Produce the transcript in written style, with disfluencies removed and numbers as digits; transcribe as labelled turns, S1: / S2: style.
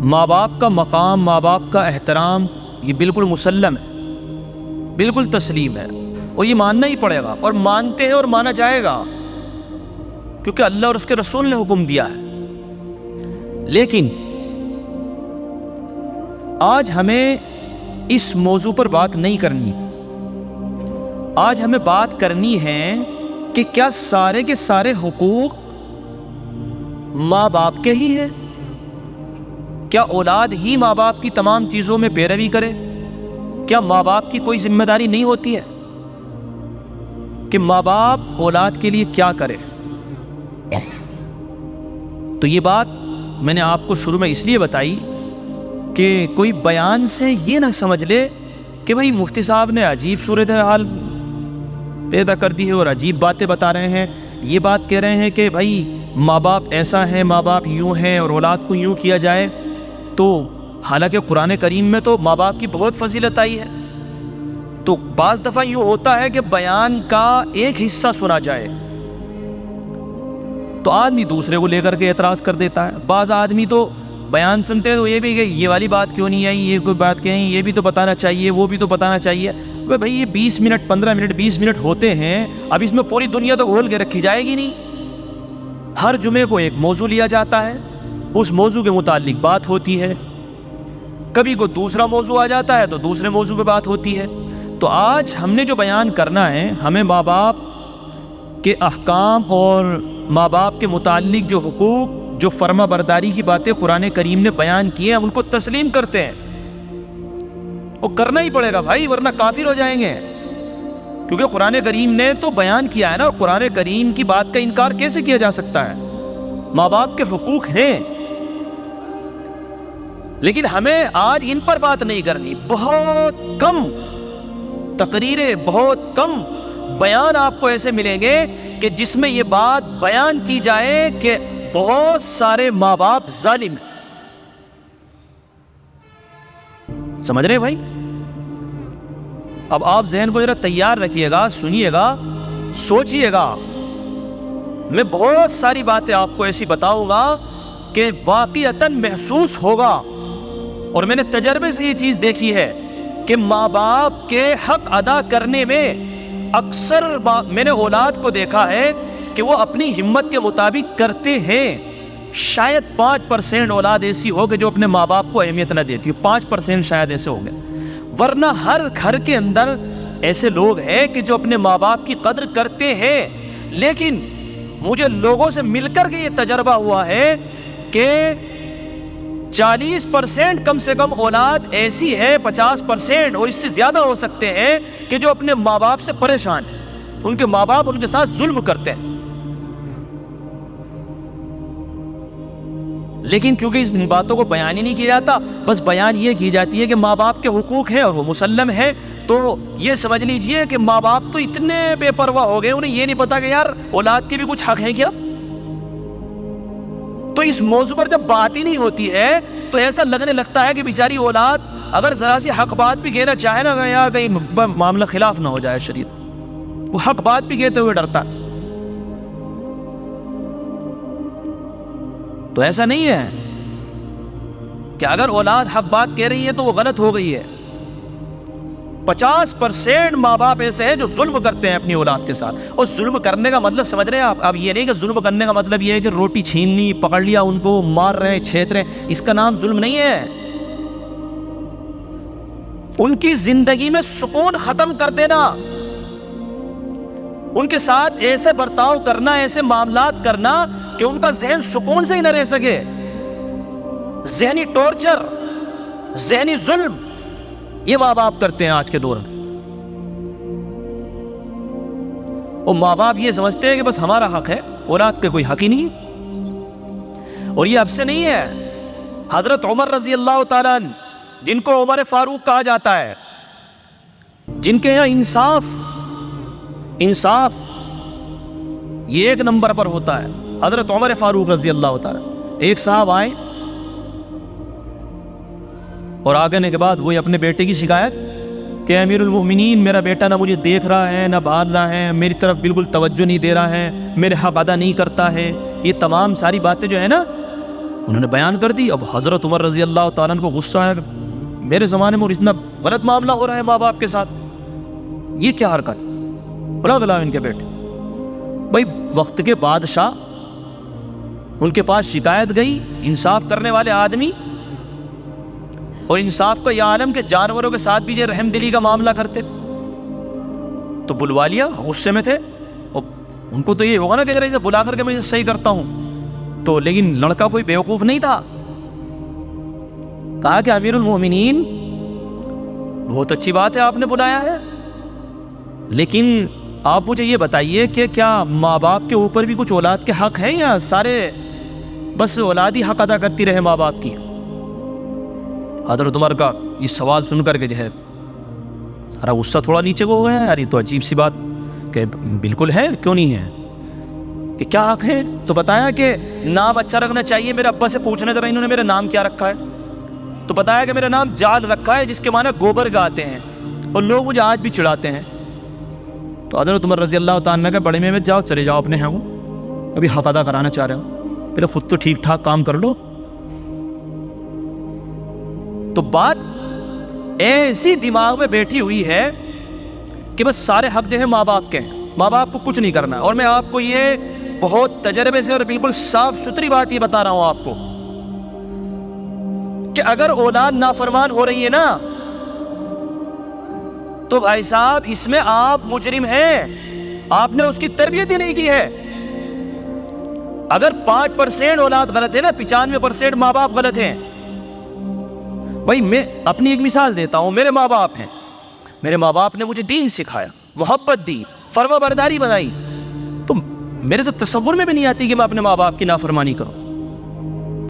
S1: ماں باپ کا مقام، ماں باپ کا احترام یہ بالکل مسلم ہے، بالکل تسلیم ہے، اور یہ ماننا ہی پڑے گا، اور مانتے ہیں اور مانا جائے گا، کیونکہ اللہ اور اس کے رسول نے حکم دیا ہے۔ لیکن آج ہمیں اس موضوع پر بات نہیں کرنی، آج ہمیں بات کرنی ہے کہ کیا سارے کے سارے حقوق ماں باپ کے ہی ہیں؟ کیا اولاد ہی ماں باپ کی تمام چیزوں میں پیروی کرے؟ کیا ماں باپ کی کوئی ذمہ داری نہیں ہوتی ہے کہ ماں باپ اولاد کے لیے کیا کرے؟ تو یہ بات میں نے آپ کو شروع میں اس لیے بتائی کہ کوئی بیان سے یہ نہ سمجھ لے کہ بھائی مفتی صاحب نے عجیب صورتحال پیدا کر دی ہے اور عجیب باتیں بتا رہے ہیں، یہ بات کہہ رہے ہیں کہ بھائی ماں باپ ایسا ہے، ماں باپ یوں ہیں اور اولاد کو یوں کیا جائے۔ تو حالانکہ قرآن کریم میں تو ماں باپ کی بہت فضیلت آئی ہے۔ تو بعض دفعہ یوں ہوتا ہے کہ بیان کا ایک حصہ سنا جائے تو آدمی دوسرے کو لے کر کے اعتراض کر دیتا ہے۔ بعض آدمی تو بیان سنتے ہیں تو یہ بھی کہ یہ والی بات کیوں نہیں آئی، یہ کوئی بات کہیں، یہ بھی تو بتانا چاہیے، وہ بھی تو بتانا چاہیے۔ بھائی یہ 20 منٹ 15 منٹ 20 منٹ ہوتے ہیں، اب اس میں پوری دنیا تو گھول کے رکھی جائے گی نہیں۔ ہر جمعے کو ایک موضوع لیا جاتا ہے، اس موضوع کے متعلق بات ہوتی ہے، کبھی کوئی دوسرا موضوع آ جاتا ہے تو دوسرے موضوع پہ بات ہوتی ہے۔ تو آج ہم نے جو بیان کرنا ہے، ہمیں ماں باپ کے احکام اور ماں باپ کے متعلق جو حقوق، جو فرما برداری کی باتیں قرآن کریم نے بیان کی ہیں، ہم ان کو تسلیم کرتے ہیں۔ وہ کرنا ہی پڑے گا بھائی، ورنہ کافر ہو جائیں گے، کیونکہ قرآن کریم نے تو بیان کیا ہے نا، اور قرآن کریم کی بات کا انکار کیسے کیا جا سکتا ہے؟ ماں باپ کے حقوق ہیں، لیکن ہمیں آج ان پر بات نہیں کرنی۔ بہت کم تقریریں، بہت کم بیان آپ کو ایسے ملیں گے کہ جس میں یہ بات بیان کی جائے کہ بہت سارے ماں باپ ظالم ہیں۔ سمجھ رہے بھائی؟ اب آپ ذہن کو ذرا تیار رکھیے گا، سنیے گا، سوچیے گا۔ میں بہت ساری باتیں آپ کو ایسی بتاؤں گا کہ واقعتاً محسوس ہوگا، اور میں نے تجربے سے یہ چیز دیکھی ہے کہ ماں باپ کے حق ادا کرنے میں اکثر میں نے اولاد کو دیکھا ہے کہ وہ اپنی ہمت کے مطابق کرتے ہیں۔ شاید 5% اولاد ایسی ہو کہ جو اپنے ماں باپ کو اہمیت نہ دیتی ہو، 5% شاید ایسے ہوں گے، ورنہ ہر گھر کے اندر ایسے لوگ ہیں کہ جو اپنے ماں باپ کی قدر کرتے ہیں۔ لیکن مجھے لوگوں سے مل کر کے یہ تجربہ ہوا ہے کہ 40% کم سے کم اولاد ایسی ہے، 50% اور اس سے زیادہ ہو سکتے ہیں کہ جو اپنے ماں باپ سے پریشان ہیں، ان کے ماں باپ ان کے ساتھ ظلم کرتے ہیں۔ لیکن کیونکہ ان باتوں کو بیان ہی نہیں کیا جاتا، بس بیان یہ کی جاتی ہے کہ ماں باپ کے حقوق ہیں اور وہ مسلم ہے، تو یہ سمجھ لیجئے کہ ماں باپ تو اتنے بے پرواہ ہو گئے، انہیں یہ نہیں پتا کہ یار اولاد کے بھی کچھ حق ہیں کیا۔ تو اس موضوع پر جب بات ہی نہیں ہوتی ہے تو ایسا لگنے لگتا ہے کہ بیچاری اولاد اگر ذرا سی حق بات بھی کہنا چاہے نا، یار کہیں معاملہ خلاف نہ ہو جائے شریعت، وہ حق بات بھی کہتے ہوئے ڈرتا۔ تو ایسا نہیں ہے کہ اگر اولاد حق بات کہہ رہی ہے تو وہ غلط ہو گئی ہے۔ 50% ماں باپ ایسے ہیں جو ظلم کرتے ہیں اپنی اولاد کے ساتھ۔ اور ظلم کرنے کا مطلب سمجھ رہے ہیں آپ؟ اب یہ نہیں کہ ظلم کرنے کا مطلب یہ ہے کہ روٹی چھین لی، پکڑ لیا ان کو، مار رہے ہیں، چھیت رہے ہیں، اس کا نام ظلم نہیں ہے۔ ان کی زندگی میں سکون ختم کر دینا، ان کے ساتھ ایسے برتاؤ کرنا، ایسے معاملات کرنا کہ ان کا ذہن سکون سے ہی نہ رہ سکے۔ ذہنی ٹارچر، ذہنی ظلم یہ ماں باپ کرتے ہیں آج کے دور میں۔ اور ماں باپ یہ سمجھتے ہیں کہ بس ہمارا حق ہے، اولاد کے کوئی حق ہی نہیں۔ اور یہ اب سے نہیں ہے، حضرت عمر رضی اللہ تعالیٰ عنہ، جن کو عمر فاروق کہا جاتا ہے، جن کے یہاں انصاف یہ ایک نمبر پر ہوتا ہے، حضرت عمر فاروق رضی اللہ تعالیٰ۔ ایک صاحب آئے اور آگنے کے بعد وہی اپنے بیٹے کی شکایت کہ امیر المؤمنین میرا بیٹا نہ مجھے دیکھ رہا ہے، نہ بھال رہا ہے، میری طرف بالکل توجہ نہیں دے رہا ہے، میرے حق ادا نہیں کرتا ہے۔ یہ تمام ساری باتیں جو ہے نا، انہوں نے بیان کر دی. اب حضرت عمر رضی اللہ تعالیٰ عنہ کو غصہ آیا کہ میرے زمانے میں اور اتنا غلط معاملہ ہو رہا ہے ماں باپ کے ساتھ, یہ کیا حرکت. بلا بلا ان کے بیٹے. بھائی وقت کے بادشاہ, ان کے پاس شکایت گئی, انصاف کرنے والے آدمی, اور انصاف کا یہ عالم کہ جانوروں کے ساتھ بھی یہ رحم دلی کا معاملہ کرتے, تو بلوا لیا. غصے میں تھے, اور ان کو تو یہ ہوگا نا کہ ذرا اسے بلا کر کے میں صحیح کرتا ہوں. تو لیکن لڑکا کوئی بیوقوف نہیں تھا, کہا کہ امیر المومنین بہت اچھی بات ہے آپ نے بلایا ہے, لیکن آپ مجھے یہ بتائیے کہ کیا ماں باپ کے اوپر بھی کچھ اولاد کے حق ہیں, یا سارے بس اولاد ہی حق ادا کرتی رہے ماں باپ کی. حضرت عمر کا یہ سوال سن کر کے جو ہے ارا غصہ تھوڑا نیچے کو ہو گیا. یار یہ تو عجیب سی بات کہ بالکل ہے, کیوں نہیں ہے, کہ کیا حق ہے. تو بتایا کہ نام اچھا رکھنا چاہیے. میرے ابا سے پوچھنا ذرا انہوں نے میرا نام کیا رکھا ہے. تو بتایا کہ میرا نام جال رکھا ہے, جس کے معنی گوبر گاتے ہیں, اور لوگ مجھے آج بھی چڑھاتے ہیں. تو حضرت عمر رضی اللہ تعالیٰ نے کہا بڑے میں جاؤ, چلے جاؤ اپنے ہیں, وہ ابھی حق ادا کرانا چاہ رہے ہو, پھر خود تو ٹھیک ٹھاک کام کر لو. تو بات ایسی دماغ میں بیٹھی ہوئی ہے کہ بس سارے حق جو ہے ماں باپ کے ہیں, ماں باپ کو کچھ نہیں کرنا. اور میں آپ کو یہ بہت تجربے سے اور بالکل صاف ستھری بات یہ بتا رہا ہوں آپ کو کہ اگر اولاد نافرمان ہو رہی ہے نا, تو بھائی صاحب اس میں آپ مجرم ہیں, آپ نے اس کی تربیت ہی نہیں کی ہے. اگر 5% اولاد غلط ہے نا, 95% ماں باپ غلط ہیں. بھائی میں اپنی ایک مثال دیتا ہوں, میرے ماں باپ ہیں, میرے ماں باپ نے مجھے دین سکھایا, محبت دی, فرما برداری بنائی, تو میرے تو تصور میں بھی نہیں آتی کہ میں اپنے ماں باپ کی نافرمانی کروں.